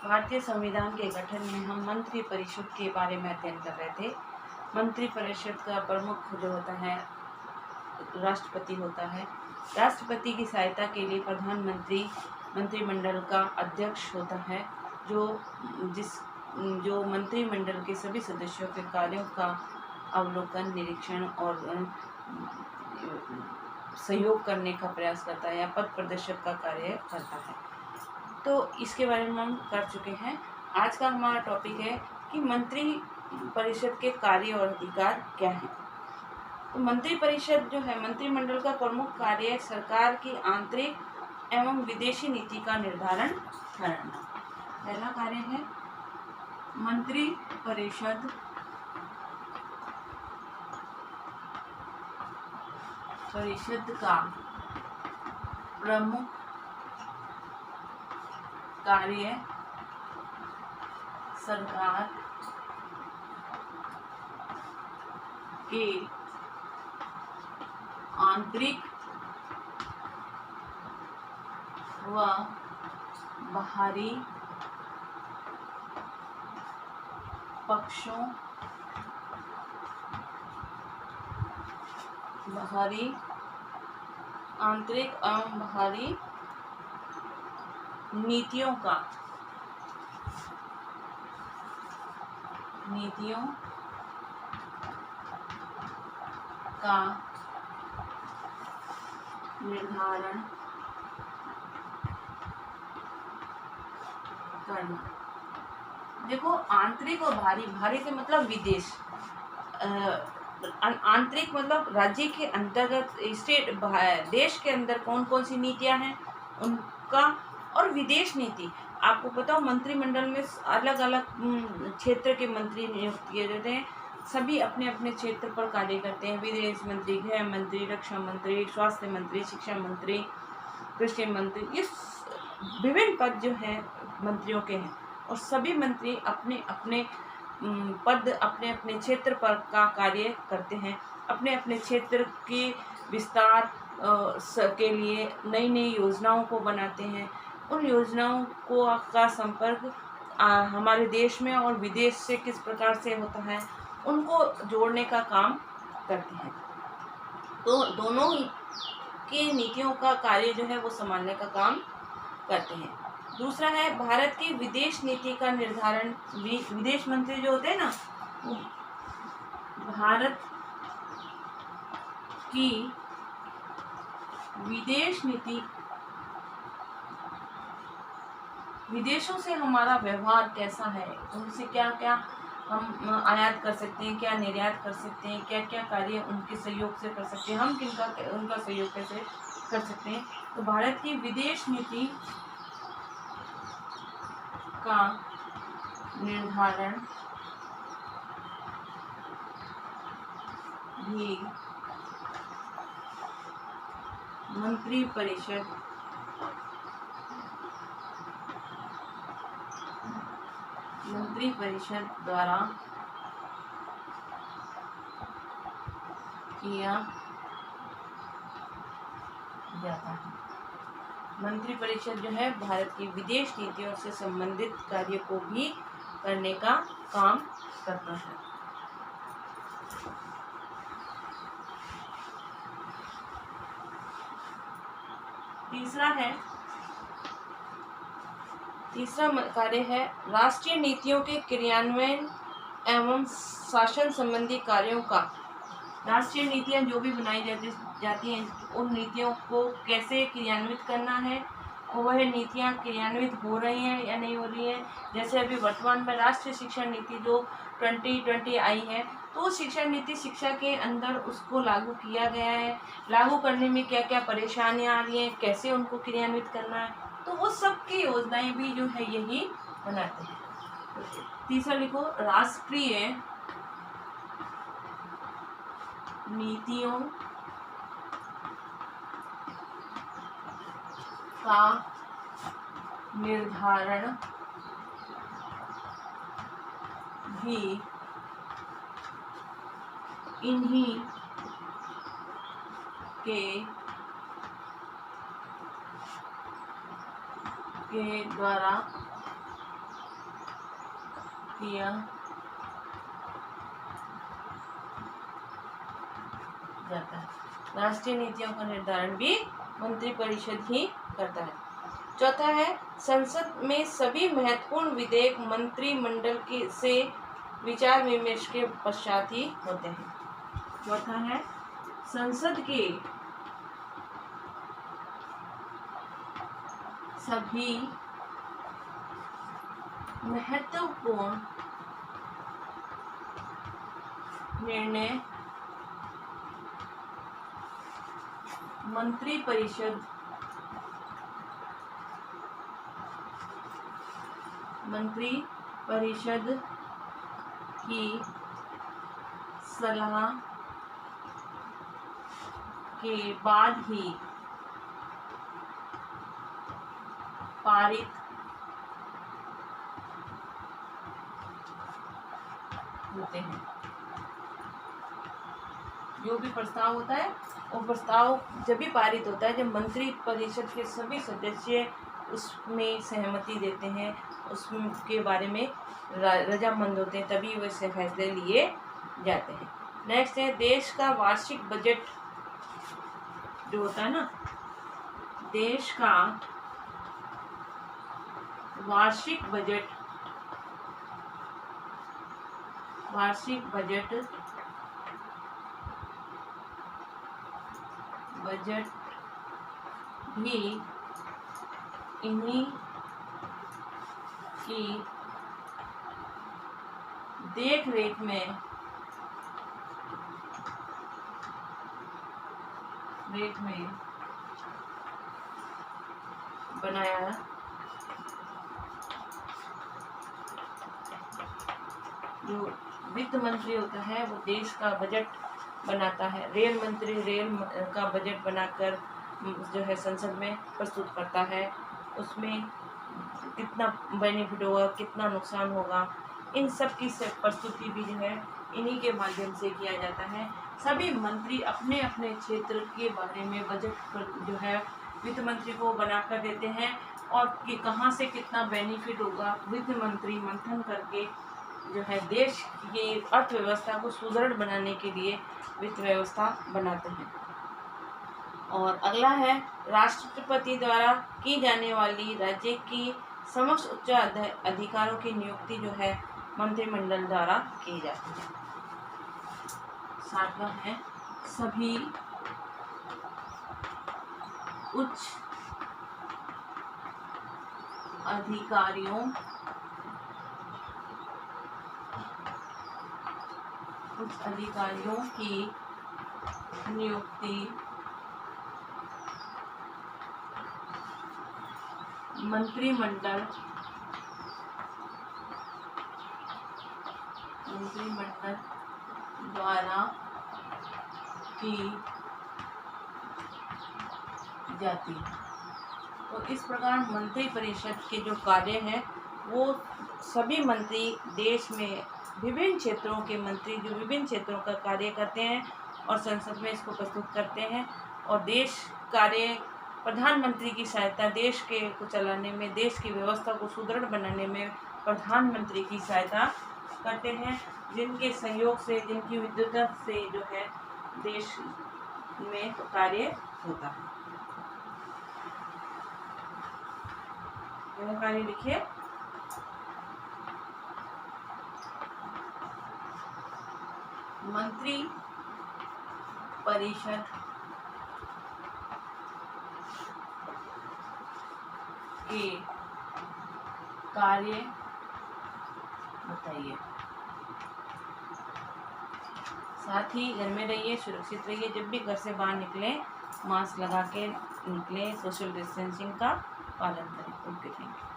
भारतीय संविधान के गठन में हम मंत्री परिषद के बारे में अध्ययन कर रहे थे। मंत्री परिषद का प्रमुख जो होता है राष्ट्रपति होता है। राष्ट्रपति की सहायता के लिए प्रधानमंत्री मंत्रिमंडल का अध्यक्ष होता है, जो मंत्रिमंडल के सभी सदस्यों के कार्यों का अवलोकन, निरीक्षण और सहयोग करने का प्रयास करता है या पथ प्रदर्शक का कार्य करता है। तो इसके बारे में हम कर चुके हैं। आज का हमारा टॉपिक है कि मंत्री परिषद के कार्य और अधिकार क्या हैं। तो मंत्री परिषद जो है, मंत्रिमंडल का प्रमुख कार्य सरकार की आंतरिक एवं विदेशी नीति का निर्धारण करना। पहला कार्य है मंत्री परिषद का प्रमुख कार्य सरकार के आंतरिक व बाहरी पक्षों आंतरिक एवं बाहरी नीतियों का निर्धारण करना। देखो, आंतरिक और बाहरी से मतलब विदेश। आंतरिक मतलब राज्य के अंतर्गत देश के अंदर कौन कौन सी नीतियां हैं उनका, और विदेश नीति। आपको पता हो मंत्रिमंडल में अलग अलग क्षेत्र के मंत्री नियुक्त किए जाते हैं। सभी अपने अपने क्षेत्र पर कार्य करते हैं। विदेश मंत्री, गृह मंत्री, रक्षा मंत्री, स्वास्थ्य मंत्री, शिक्षा मंत्री, कृषि मंत्री, ये विभिन्न पद जो हैं मंत्रियों के हैं। और सभी मंत्री अपने अपने पद अपने अपने क्षेत्र पर का कार्य करते हैं। अपने अपने क्षेत्र के विस्तार के लिए नई नई योजनाओं को बनाते हैं। उन योजनाओं का संपर्क हमारे देश में और विदेश से किस प्रकार से होता है, उनको जोड़ने का काम करते हैं। तो दोनों की नीतियों का कार्य जो है वो संभालने का काम करते हैं। दूसरा है भारत की विदेश नीति का निर्धारण। विदेश मंत्री जो होते हैं ना, भारत की विदेश नीति, विदेशों से हमारा व्यवहार कैसा है, उनसे क्या क्या हम आयात कर सकते हैं, क्या निर्यात कर सकते हैं, क्या क्या कार्य उनके सहयोग से कर सकते हैं, हम उनका सहयोग कैसे कर सकते हैं। तो भारत की विदेश नीति का निर्धारण भी मंत्री परिषद द्वारा किया जाता है। मंत्री परिषद जो है भारत की विदेश नीतियों से संबंधित कार्य को भी करने का काम करता है। तीसरा कार्य है राष्ट्रीय नीतियों के क्रियान्वयन एवं शासन संबंधी कार्यों का। राष्ट्रीय नीतियां जो भी बनाई जाती हैं, उन नीतियों को कैसे क्रियान्वित करना है, और वह नीतियां क्रियान्वित हो रही हैं या नहीं हो रही हैं। जैसे अभी वर्तमान में राष्ट्रीय शिक्षा नीति जो 2020 आई है, तो वो शिक्षा नीति, शिक्षा के अंदर उसको लागू किया गया है। लागू करने में क्या क्या परेशानियां आ रही हैं, कैसे उनको क्रियान्वित करना है, तो वो सब की योजनाएं भी जो है यही बनाते हैं। तीसरा लिखो, राष्ट्रीय नीतियों का निर्धारण भी इन्हीं के द्वारा किया जाता है। राष्ट्रीय नीतियों का निर्धारण भी मंत्रिपरिषद ही करता है। चौथा है, संसद में सभी महत्वपूर्ण विधेयक मंत्रिमंडल के से विचार विमर्श के पश्चात ही होते हैं। चौथा है, संसद के सभी महत्वपूर्ण निर्णय मंत्रिपरिषद की सलाह के बाद ही पारित होते हैं। जो भी प्रस्ताव होता है वो प्रस्ताव जब भी पारित होता है जब मंत्रिपरिषद के सभी सदस्य उसमें सहमति देते हैं, उसके बारे में रजामंद होते हैं, तभी वैसे फैसले लिए जाते हैं। नेक्स्ट है, देश का वार्षिक बजट जो होता है ना, देश का वार्षिक बजट भी इन्हीं की देख रेख में बनाया जो वित्त मंत्री होता है वो देश का बजट बनाता है। रेल मंत्री रेल का बजट बनाकर जो है संसद में प्रस्तुत करता है। उसमें कितना बेनिफिट होगा, कितना नुकसान होगा, इन सब की प्रस्तुति भी जो है इन्हीं के माध्यम से किया जाता है। सभी मंत्री अपने अपने क्षेत्र के बारे में बजट जो है वित्त मंत्री को बनाकर देते हैं और कि कहाँ से कितना बेनिफिट होगा, वित्त मंत्री मंथन करके जो है देश की अर्थव्यवस्था को सुदृढ़ बनाने के लिए वित्त व्यवस्था बनाते हैं। और अगला है, राष्ट्रपति द्वारा की जाने वाली राज्य की समक्ष उच्च अधिकारों की नियुक्ति जो है मंत्रिमंडल द्वारा की जाती है। सातवां है, सभी उच्च अधिकारियों की नियुक्ति मंत्रिमंडल द्वारा की जाती है। तो इस प्रकार मंत्रिपरिषद के जो कार्य हैं वो सभी मंत्री देश में विभिन्न क्षेत्रों के मंत्री जो विभिन्न क्षेत्रों का कार्य करते हैं और संसद में इसको प्रस्तुत करते हैं। और देश कार्य प्रधानमंत्री की सहायता देश के को चलाने में, देश की व्यवस्था को सुदृढ़ बनाने में प्रधानमंत्री की सहायता करते हैं, जिनके सहयोग से, जिनकी विद्युता से जो है देश में कार्य होता है। कार्य लिखिए, मंत्री परिषद के कार्य बताइए। साथ ही घर में रहिए, सुरक्षित रहिए। जब भी घर से बाहर निकलें मास्क लगा के निकलें, सोशल डिस्टेंसिंग का पालन करें। Okay, thank you.